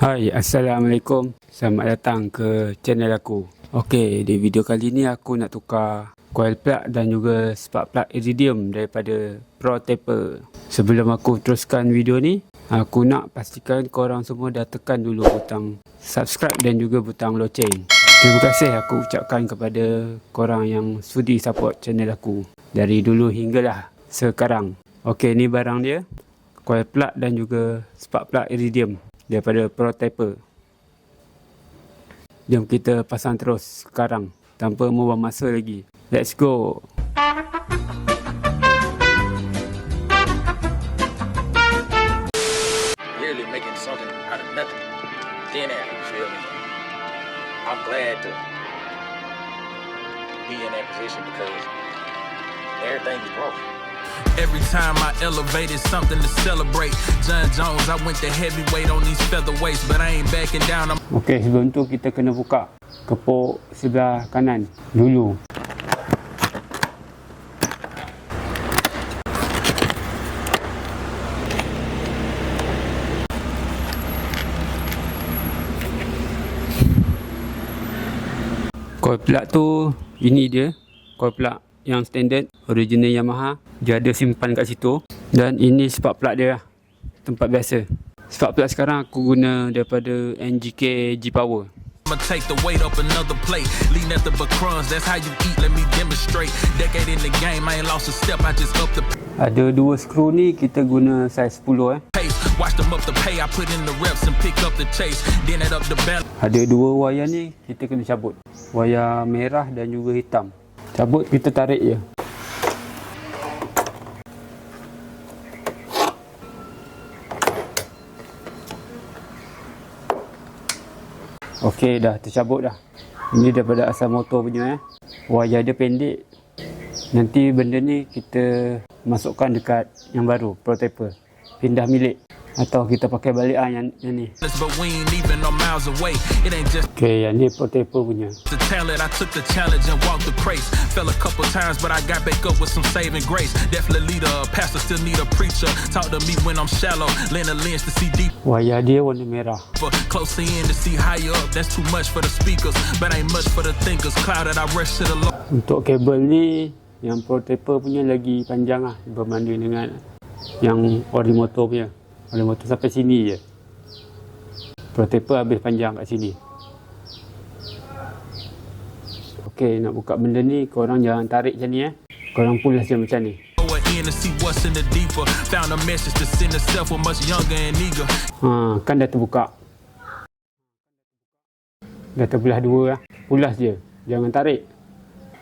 Hai, Assalamualaikum. Selamat datang ke channel aku. Okey, di video kali ni aku nak tukar coil plug dan juga spark plug iridium daripada Pro Taper. Sebelum aku teruskan video ni, aku nak pastikan korang semua dah tekan dulu butang subscribe dan juga butang loceng. Terima kasih aku ucapkan kepada korang yang sudi support channel aku dari dulu hinggalah sekarang. Okey, ni barang dia, coil plug dan juga spark plug iridium daripada Pro Taper. Jom kita pasang terus sekarang tanpa membuang masa lagi. Let's go. Really making something out of nothing. Thin air, you feel me? I'm glad to be in that position because everything is broke. Every time I elevated something to celebrate. John Jones, I went to heavyweight on these featherweights, but I ain't backing down. Okey, sebelum tu kita kena buka kepuk sebelah kanan dulu. Coil plug tu, ini dia coil plug yang standard original Yamaha. Dia ada simpan kat situ. Dan ini spark plug dia lah, tempat biasa. Spark plug sekarang aku guna daripada NGK G-Power. I'ma take the weight up another plate. Lean at the crumbs, that's how you eat, let me demonstrate. Decade in the game, I ain't lost a step, I just up the Ada dua skru ni, kita guna saiz 10 pace. Watch them up the pay, I put in the reps and pick up the chase. Then add up the balance. Ada dua wayar ni, kita kena cabut. Wayar merah dan juga hitam. Cabut, kita tarik je. Okey, dah tercabut dah. Ini daripada asal motor punya. Wayar dia pendek. Nanti benda ni kita masukkan dekat yang baru, Pro Taper. Pindah milik. Atau kita pakai balik yang ni. But we ain't even no miles away. It ain't just Okey, yang ni Pro Taper punya. the talent, I took the challenge and walked the craze. Fell a couple times, but I got back up with some saving grace. Definitely leader, a pastor, still need a preacher. Talk to me when I'm shallow, lend a lens to see deep. Wayar dia warna merah. Closer in to see higher up, that's too much for the speakers, but ain't much for the thinkers. Clouded, I rush to the low. Untuk kabel ni, yang Pro Taper punya lagi panjang lah berbanding dengan yang ori motor punya. Ori motor sampai sini je. Pro Taper habis panjang kat sini. Okey, nak buka benda ni, korang jangan tarik macam ni Korang pulas je macam ni. In to see what's in the deeper. Found a message to send herself with much younger and eager. Kan dah terbuka. Dah terbelah dua lah. Pulas je, jangan tarik.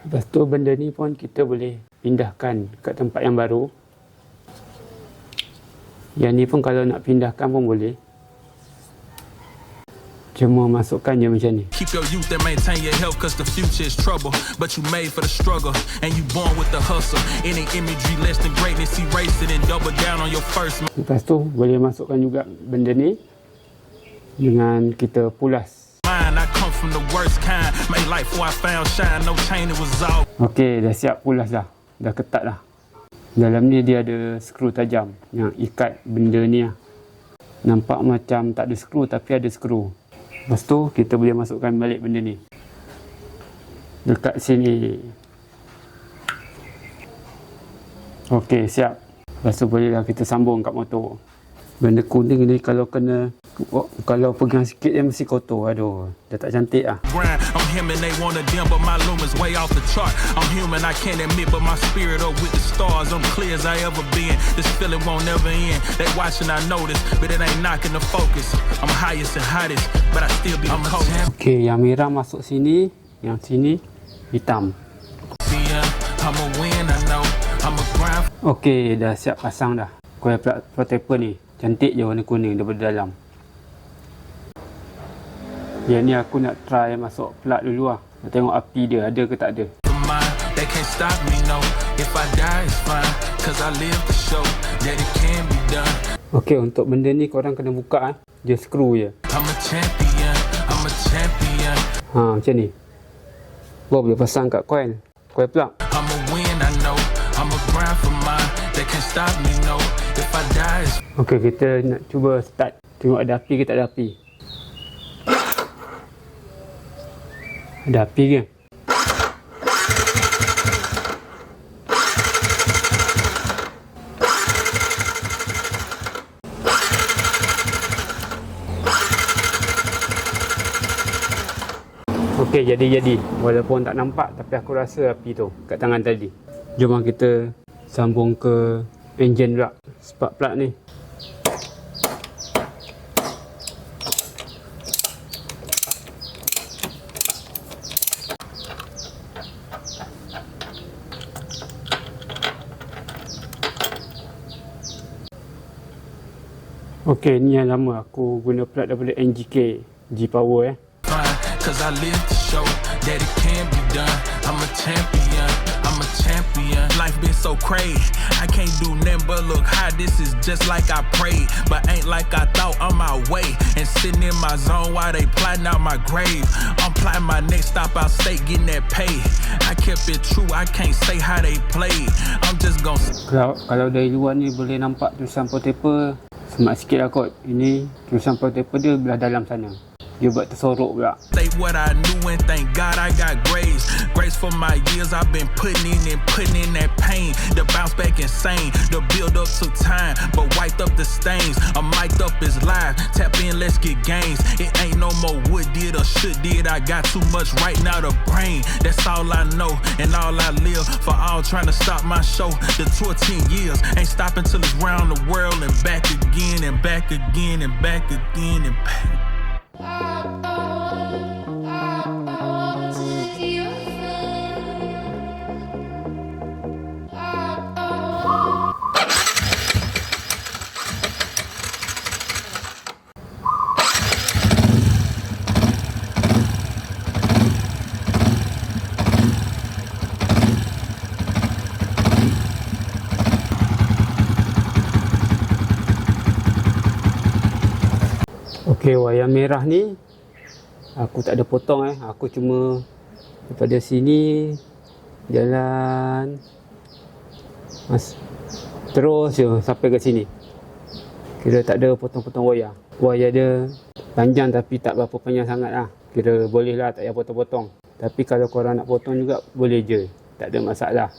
Lepas tu benda ni pun kita boleh pindahkan kat tempat yang baru. Yang ni pun kalau nak pindahkan pun boleh. Cuma masukkan je macam ni. Keep your youth and maintain your health, cause the future is trouble. But you made for the struggle, and you born with the hustle. Any imagery less than greatness, erase it and double down on your first. Lepas tu boleh masukkan juga benda ni dengan kita pulas. Mine, I come from the worst kind. Made life before I found shine. No chain, it was all. Okey, dah siap pulas dah. Dah ketat dah. Dalam ni dia ada skru tajam yang ikat benda ni lah. Nampak macam tak ada skru tapi ada skru. Lepas tu kita boleh masukkan balik benda ni dekat sini. Okey, siap. Lepas tu bolehlah kita sambung kat motor. Benda kuning ni kalau kena kalau pegang sikit dia mesti kotor. Aduh, dah tak cantik lah. I'm him and they wanna dim, but my lumens way off the chart. I'm human, I can't admit, but my spirit up with the stars. I'm clear as I ever been. This feeling won't never end. They watching, I notice, but it ain't knocking the focus. I'm highest and hottest, but I still be cold. Okey, yang merah masuk sini, yang sini hitam. I'ma win, I know. I'ma grind. Okey, dah siap pasang dah. Coil plug Pro Taper ni. Cantik je warna kuning daripada dalam. Yang ni aku nak try masuk plug dulu lah. Nak tengok api dia ada ke tak ada. They can't stop me, no. If I die, it's fine. Cause I live to show that it can be done. Okey, untuk benda ni korang kena buka dia skru je. I'm a champion, I'm a champion. Macam ni. Boleh pasang kat coil plug. I'm a win, I know. I'm a grind for mine. They can't stop me, no. If I die, it's Okey, kita nak cuba start. Tengok ada api ke tak ada api. Ada api ke? Okey, jadi. Walaupun tak nampak tapi aku rasa api tu kat tangan tadi. Jom kita sambung ke enjin pula, spark plug ni. Okey, ni yang lama aku guna plug daripada NGK G-Power Cause I live to show that it can be done. I'm a champion, I'm a champion. Life been so crazy, I can't do nothing but look high. This is just like I prayed, but ain't like I thought on my way. And sitting in my zone while they plotting out my grave. I'm plotting my next stop out state, getting that pay. I kept it true, I can't say how they played. I'm just gonna... Kalau dari luar ni boleh nampak tulisan portable, semak sikit lah kot. Ini tulisan portable dia belah dalam sana. Dia buat tersorok pula. Say what I knew and thank God I got grace. Grace for my years I've been putting in that pain. The bounce back insane, the build up took time, but wiped up the stains. I'm mic'd up is live, tap in, let's get gains. It ain't no more would did or should did. I got too much right now to brain. That's all I know and all I live for. All trying to stop my show. The tour 10 years ain't stopping till it's round the world and back again and back again and back again and back. Okey, wayar merah ni aku tak ada potong aku cuma daripada sini jalan terus je sampai ke sini. Kira tak ada potong-potong wayar. Wayar dia panjang tapi tak berapa panjang sangat lah. Kira boleh lah, tak payah potong-potong. Tapi kalau korang nak potong juga boleh je, tak ada masalah.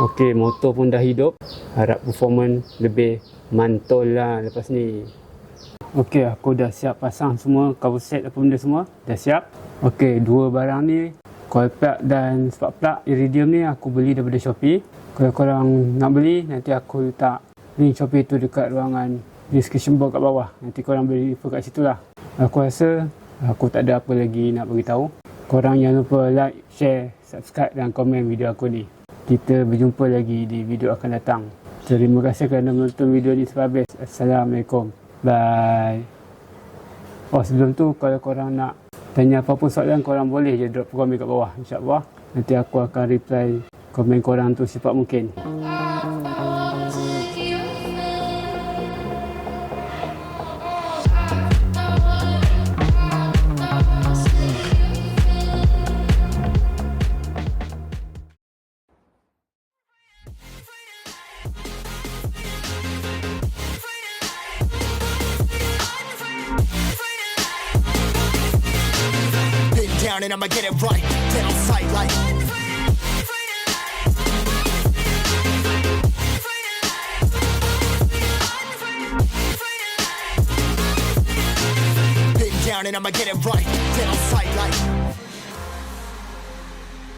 Okey, motor pun dah hidup. Harap performance lebih mantul lah lepas ni. Okey, aku dah siap pasang semua cover set apa benda semua. Dah siap. Okey, dua barang ni, coil plug dan spark plug iridium ni aku beli daripada Shopee. Kalau korang nak beli, nanti aku letak link Shopee tu dekat ruangan description box kat bawah. Nanti korang boleh info kat situ lah. Aku rasa aku tak ada apa lagi nak beritahu. Korang jangan lupa like, share, subscribe dan komen video aku ni. Kita berjumpa lagi di video akan datang. Terima kasih kerana menonton video ni sampai habis. Assalamualaikum. Bye. Oh, sebelum tu kalau korang nak tanya apa-apa soalan, korang boleh je drop komen kat bawah. InsyaAllah nanti aku akan reply komen korang tu secepat mungkin. And I'ma get it right, then on sight like been down and I'ma get it right, then on sight like